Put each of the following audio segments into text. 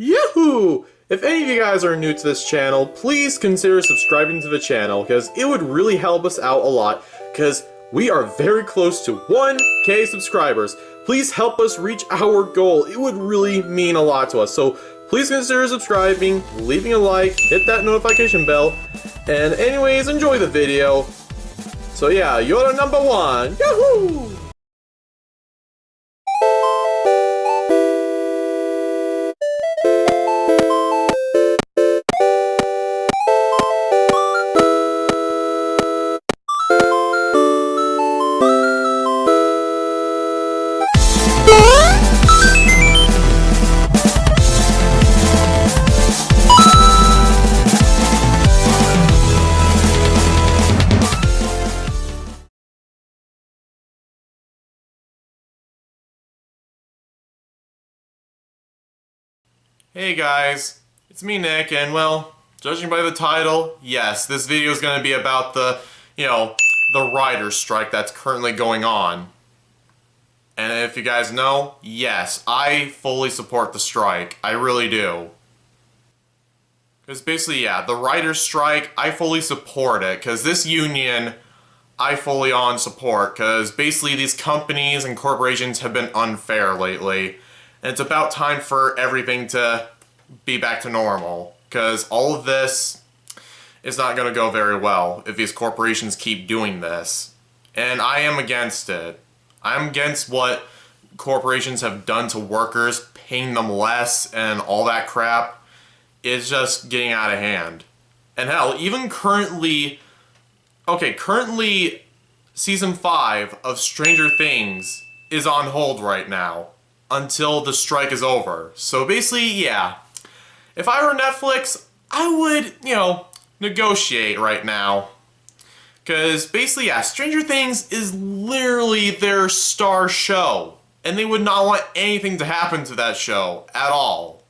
Yahoo! If any of you guys are new to this channel, please consider subscribing to the channel, because it would really help us out a lot, because we are very close to 1K subscribers. Please help us reach our goal. It would really mean a lot to us. So please consider subscribing, leaving a like, hit that notification bell, and anyways, enjoy the video. So yeah, you're number one. Yahoo! Hey guys, it's me Nick, and well, judging by the title, yes, this video is going to be about the writer's strike that's currently going on. And if you guys know, yes, I fully support the strike. I really do. Because basically, yeah, the writer's strike, I fully support it, because this union, I fully on support, because basically these companies and corporations have been unfair lately. And it's about time for everything to be back to normal, because all of this is not going to go very well if these corporations keep doing this. And I am against it. I'm against what corporations have done to workers, paying them less and all that crap. It's just getting out of hand. And hell, even currently Season 5 of Stranger Things is on hold right now until the strike is over. So basically, yeah, if I were Netflix, I would, negotiate right now. Because basically, yeah, Stranger Things is literally their star show. And they would not want anything to happen to that show at all.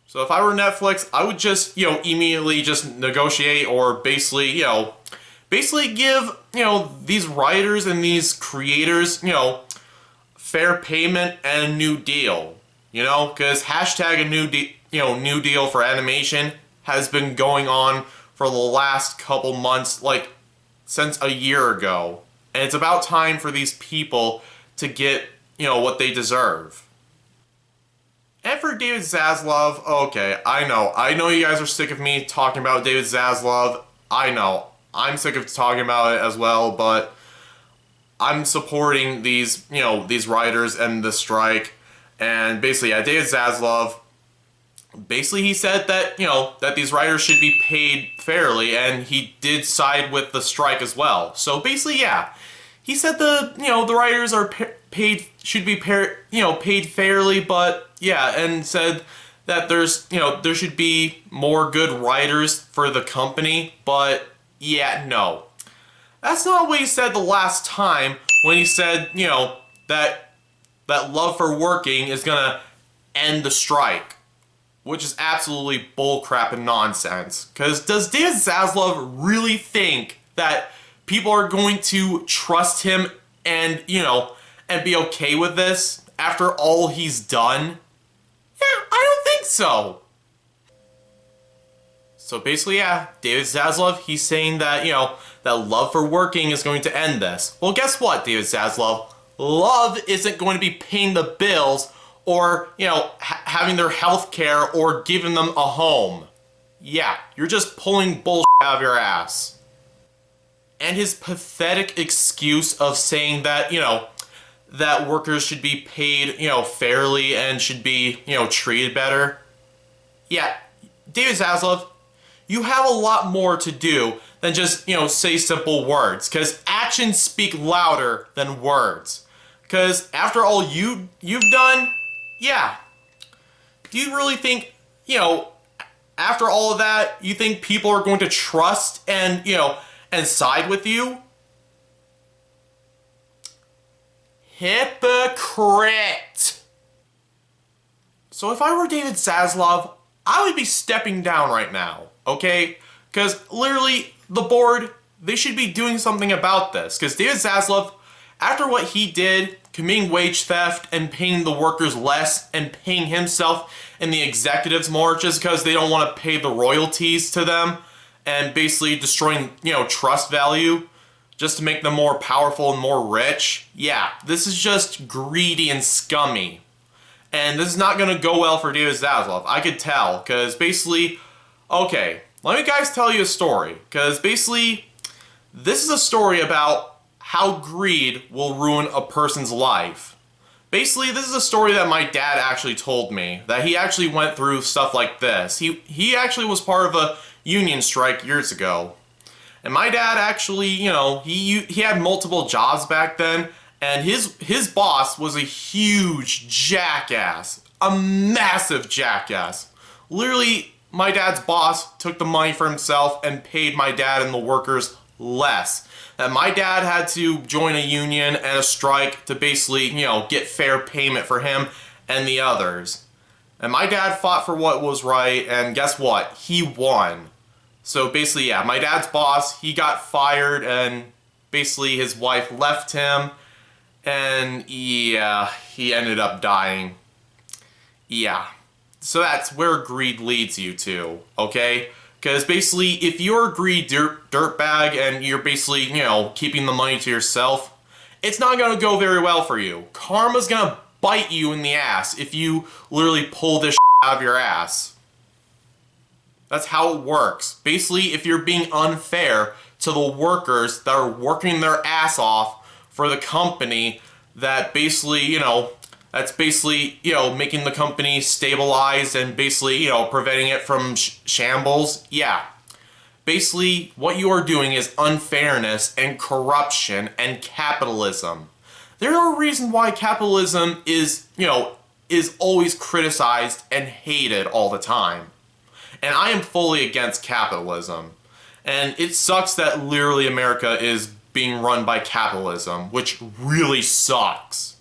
So if I were Netflix, I would just, immediately just negotiate, or basically give, these writers and these creators, fair payment and a new deal, because hashtag a new deal for animation has been going on for the last couple months, like since a year ago, and it's about time for these people to get what they deserve. And for David Zaslav, okay, I know you guys are sick of me talking about David Zaslav. I know I'm sick of talking about it as well, but I'm supporting these, these writers and the strike. And basically, yeah, David Zaslav, basically he said that, that these writers should be paid fairly, and he did side with the strike as well. So basically, yeah, he said the writers are should be paid fairly, but yeah, and said that there should be more good writers for the company, but yeah, no. That's not what he said the last time when he said, that love for working is gonna end the strike, which is absolutely bullcrap and nonsense. Because does David Zaslav really think that people are going to trust him and, and be okay with this after all he's done? Yeah, I don't think so. So basically, yeah, David Zaslav, he's saying that, that love for working is going to end this. Well, guess what, David Zaslav? Love isn't going to be paying the bills or, having their health care or giving them a home. Yeah, you're just pulling bullshit out of your ass. And his pathetic excuse of saying that, that workers should be paid, fairly and should be, treated better. Yeah, David Zaslav, you have a lot more to do than just, say simple words, because actions speak louder than words. Because after all you've done, yeah, do you really think, after all of that, you think people are going to trust and, and side with you? Hypocrite! So if I were David Zaslav, I would be stepping down right now, okay? Because literally, the board, they should be doing something about this. Because David Zaslav After what he did, committing wage theft and paying the workers less and paying himself and the executives more just because they don't want to pay the royalties to them and basically destroying, trust value just to make them more powerful and more rich. Yeah, this is just greedy and scummy. And this is not going to go well for David Zaslav. I could tell, because basically, okay, let me guys tell you a story. Because basically, this is a story about how greed will ruin a person's life. Basically, this is a story that my dad actually told me, that he actually went through stuff like this. He actually was part of a union strike years ago. And my dad actually, he had multiple jobs back then, and his boss was a huge jackass, a massive jackass. Literally, my dad's boss took the money for himself and paid my dad and the workers less. And my dad had to join a union and a strike to basically, get fair payment for him and the others. And my dad fought for what was right, and guess what? He won. So basically, yeah, my dad's boss, he got fired, and basically his wife left him, and yeah, he ended up dying. Yeah. So that's where greed leads you to, okay? Because basically, if you're a greedy dirtbag and you're basically, keeping the money to yourself, it's not going to go very well for you. Karma's going to bite you in the ass if you literally pull this out of your ass. That's how it works. Basically, if you're being unfair to the workers that are working their ass off for the company that basically, that's basically, making the company stabilized and basically, preventing it from shambles. Yeah. Basically, what you are doing is unfairness and corruption and capitalism. There's no reason why capitalism is always criticized and hated all the time. And I am fully against capitalism. And it sucks that literally America is being run by capitalism, which really sucks.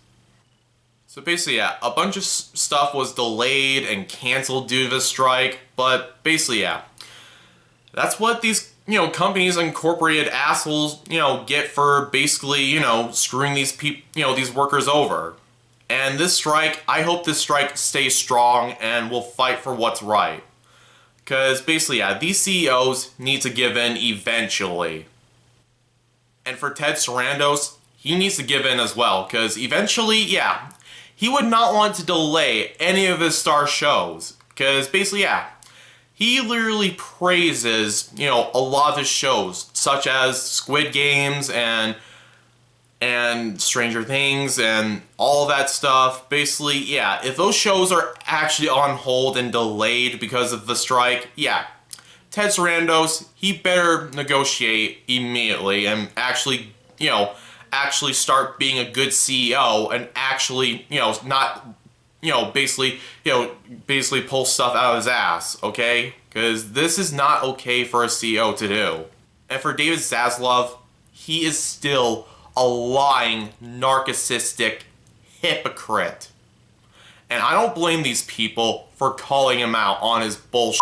So basically, yeah, a bunch of stuff was delayed and canceled due to the strike, but basically, yeah. That's what these, companies and corporate assholes, get for basically, screwing these people, these workers over. And this strike, I hope this strike stays strong and will fight for what's right. Because basically, yeah, these CEOs need to give in eventually. And for Ted Sarandos, he needs to give in as well. Because eventually, yeah, he would not want to delay any of his star shows. Because basically, yeah, he literally praises, a lot of his shows. Such as Squid Games and Stranger Things and all that stuff. Basically, yeah, if those shows are actually on hold and delayed because of the strike, yeah, Ted Sarandos, he better negotiate immediately and actually, actually start being a good CEO and actually, not, basically pull stuff out of his ass, okay? Because this is not okay for a CEO to do. And for David Zaslav, he is still a lying, narcissistic hypocrite. And I don't blame these people for calling him out on his bullshit.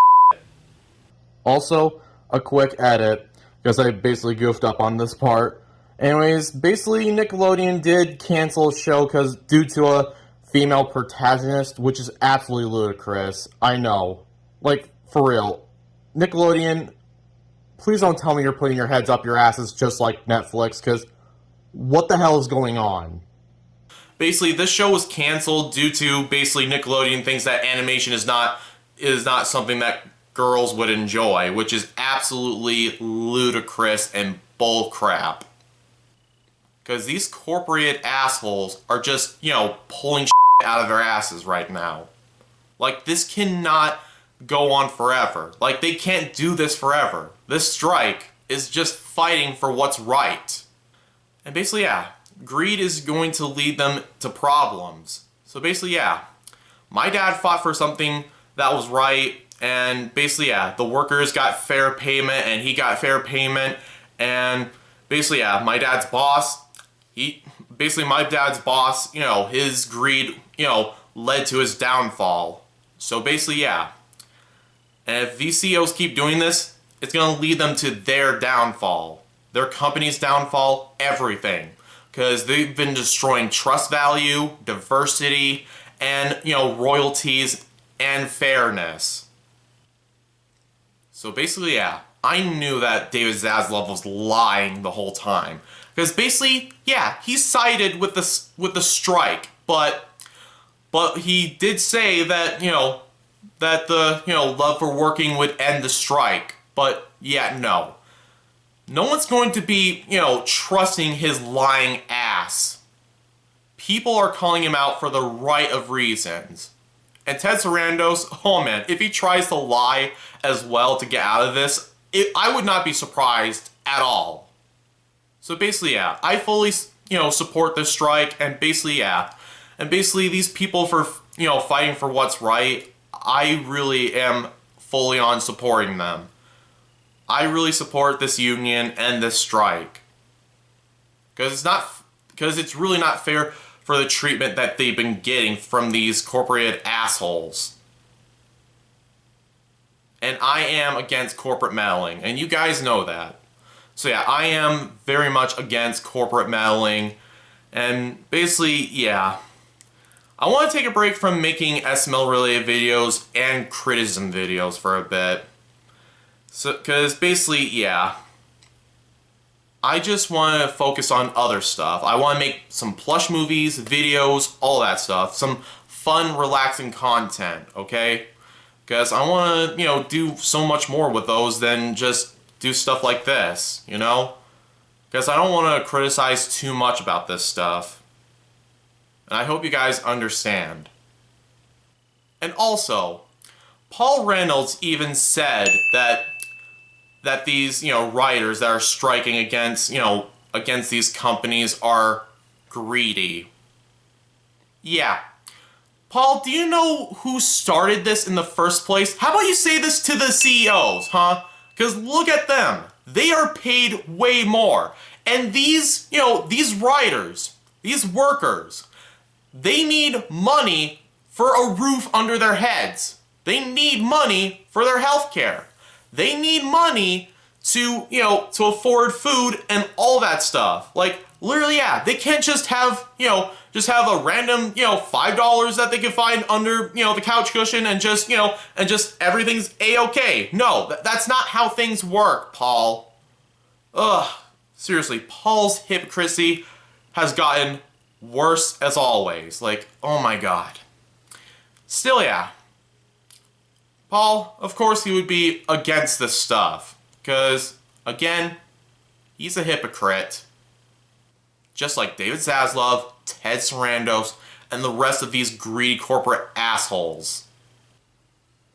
Also, a quick edit, because I basically goofed up on this part. Anyways, basically Nickelodeon did cancel a show due to a female protagonist, which is absolutely ludicrous. I know. Like, for real. Nickelodeon, please don't tell me you're putting your heads up your asses just like Netflix, because what the hell is going on? Basically, this show was canceled due to basically Nickelodeon thinks that animation is not something that girls would enjoy, which is absolutely ludicrous and bullcrap. Because these corporate assholes are just, pulling out of their asses right now. Like, this cannot go on forever. Like, they can't do this forever. This strike is just fighting for what's right. And basically, yeah, greed is going to lead them to problems. So basically, yeah, my dad fought for something that was right, and basically, yeah, the workers got fair payment, and he got fair payment, and basically, yeah, my dad's boss, his greed, led to his downfall. So basically, yeah, and if these CEOs keep doing this, it's going to lead them to their downfall. Their company's downfall, everything. because they've been destroying trust value, diversity, and, royalties and fairness. So basically, yeah, I knew that David Zaslav was lying the whole time. Because basically, yeah, he sided with the strike, but he did say that, that the, love for working would end the strike. But yeah, no. No one's going to be, trusting his lying ass. People are calling him out for the right of reasons. And Ted Sarandos, oh man, if he tries to lie as well to get out of this, I would not be surprised at all. So basically, yeah, I fully, support this strike, and basically, yeah. And basically, these people for, fighting for what's right, I really am fully on supporting them. I really support this union and this strike. Because it's really not fair for the treatment that they've been getting from these corporate assholes. And I am against corporate meddling, and you guys know that. So yeah, I am very much against corporate meddling, and basically, yeah. I want to take a break from making SML-related videos and criticism videos for a bit. So, because basically, yeah. I just want to focus on other stuff. I want to make some plush movies, videos, all that stuff. Some fun, relaxing content, okay? Because I want to, do so much more with those than just do stuff like this, Because I don't want to criticize too much about this stuff. And I hope you guys understand. And also, Paul Reynolds even said that these, writers that are striking against, against these companies are greedy. Yeah. Paul, do you know who started this in the first place? How about you say this to the CEOs, huh? Because look at them. They are paid way more. And these, these writers, these workers, they need money for a roof under their heads. They need money for their health care. They need money to, to afford food and all that stuff. Like, literally, yeah, they can't just have, just have a random, $5 that they can find under, the couch cushion and just, and just everything's A-okay. No, that's not how things work, Paul. Ugh, seriously, Paul's hypocrisy has gotten worse as always. Like, oh my god. Still, yeah. Paul, of course he would be against this stuff, because, again, he's a hypocrite. Just like David Zaslav, Ted Sarandos, and the rest of these greedy corporate assholes.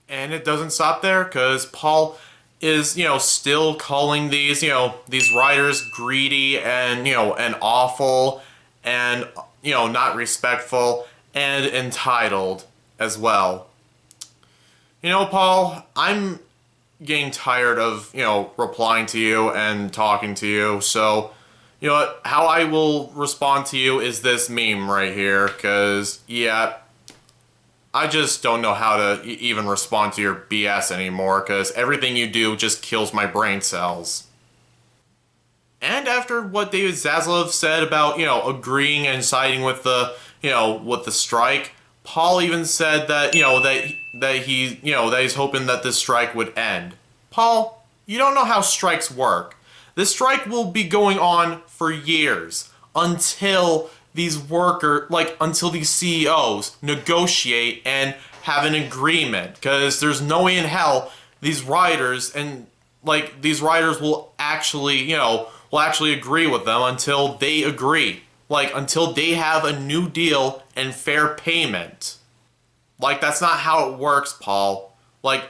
And it doesn't stop there, because Paul is, still calling these, these writers greedy and, and awful and, not respectful and entitled as well. Paul, I'm getting tired of, replying to you and talking to you, so, how I will respond to you is this meme right here, because, yeah, I just don't know how to even respond to your BS anymore, because everything you do just kills my brain cells. And after what David Zaslav said about, agreeing and siding with the, with the strike, Paul even said that, that he's hoping that this strike would end. Paul, you don't know how strikes work. This strike will be going on for years until these until these CEOs negotiate and have an agreement. Because there's no way in hell these writers will actually, will actually agree with them until they agree. Until they have a new deal and fair payment. That's not how it works, Paul.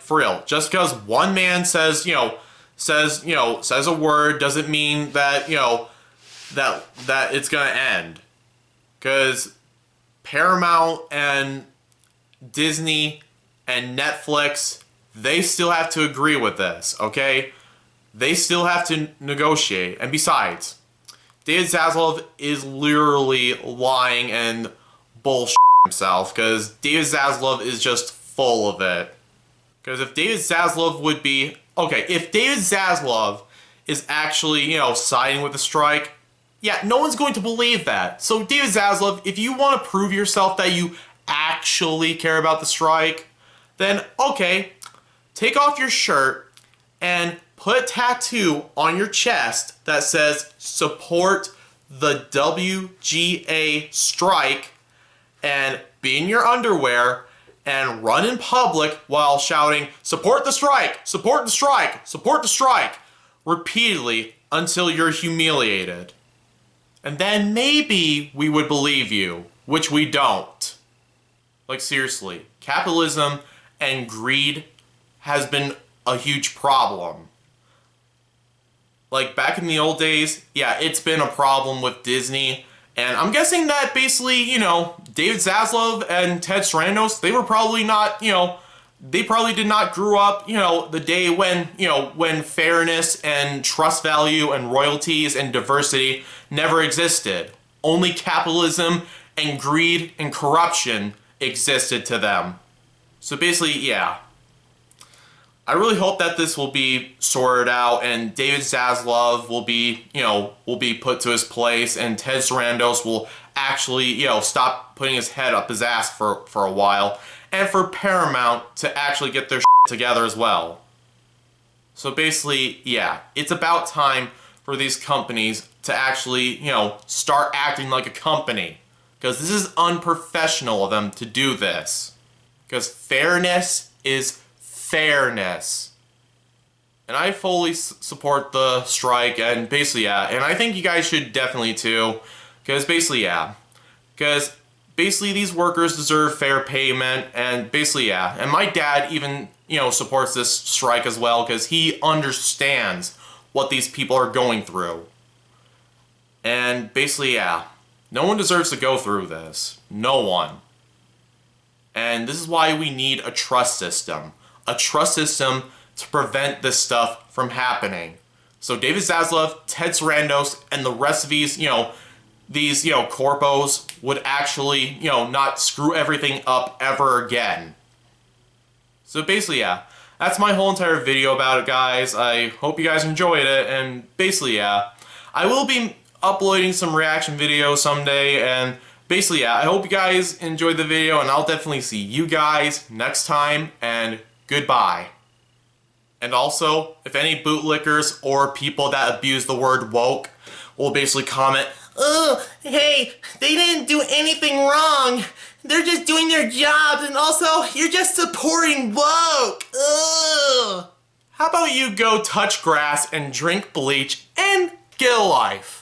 For real. Just because one man says a word doesn't mean that, that it's gonna end. Because Paramount and Disney and Netflix, they still have to agree with this, okay? They still have to negotiate. And besides, David Zaslav is literally lying and bullshit himself, because David Zaslav is just full of it. Because if David Zaslav would be... Okay, if David Zaslav is actually, siding with the strike, Yeah, no one's going to believe that. So David Zaslav, if you want to prove yourself that you actually care about the strike, then okay, take off your shirt and put a tattoo on your chest that says support the WGA strike, and be in your underwear and run in public while shouting support the strike, support the strike, support the strike repeatedly until you're humiliated. And then maybe we would believe you, which we don't. Like seriously, capitalism and greed has been a huge problem. Like back in the old days, yeah, it's been a problem with Disney. And I'm guessing that basically, David Zaslav and Ted Sarandos, they were probably not, they probably did not grow up, the day when, when fairness and trust value and royalties and diversity never existed. Only capitalism and greed and corruption existed to them. So basically, yeah. I really hope that this will be sorted out and David Zaslav will be, will be put to his place and Ted Sarandos will actually, stop putting his head up his ass for a while, and for Paramount to actually get their shit together as well. So basically, yeah, it's about time for these companies to actually, start acting like a company. Because this is unprofessional of them to do this. Because fairness is fairness. And I fully support the strike, and basically, yeah, and I think you guys should definitely too. Because basically, yeah. Because basically these workers deserve fair payment, and basically, yeah. And my dad even, supports this strike as well, because he understands what these people are going through. And basically, yeah. No one deserves to go through this. No one. And this is why we need a trust system. A trust system to prevent this stuff from happening. So David Zaslav, Ted Sarandos, and the rest of these, these, corpos would actually, not screw everything up ever again. So basically, yeah. That's my whole entire video about it, guys. I hope you guys enjoyed it, and basically, yeah. I will be uploading some reaction videos someday, and basically, yeah, I hope you guys enjoyed the video, and I'll definitely see you guys next time, and goodbye. And also, if any bootlickers or people that abuse the word woke will basically comment, "Oh, hey, they didn't do anything wrong. They're just doing their jobs, and also, you're just supporting woke. Ugh." How about you go touch grass and drink bleach and get a life?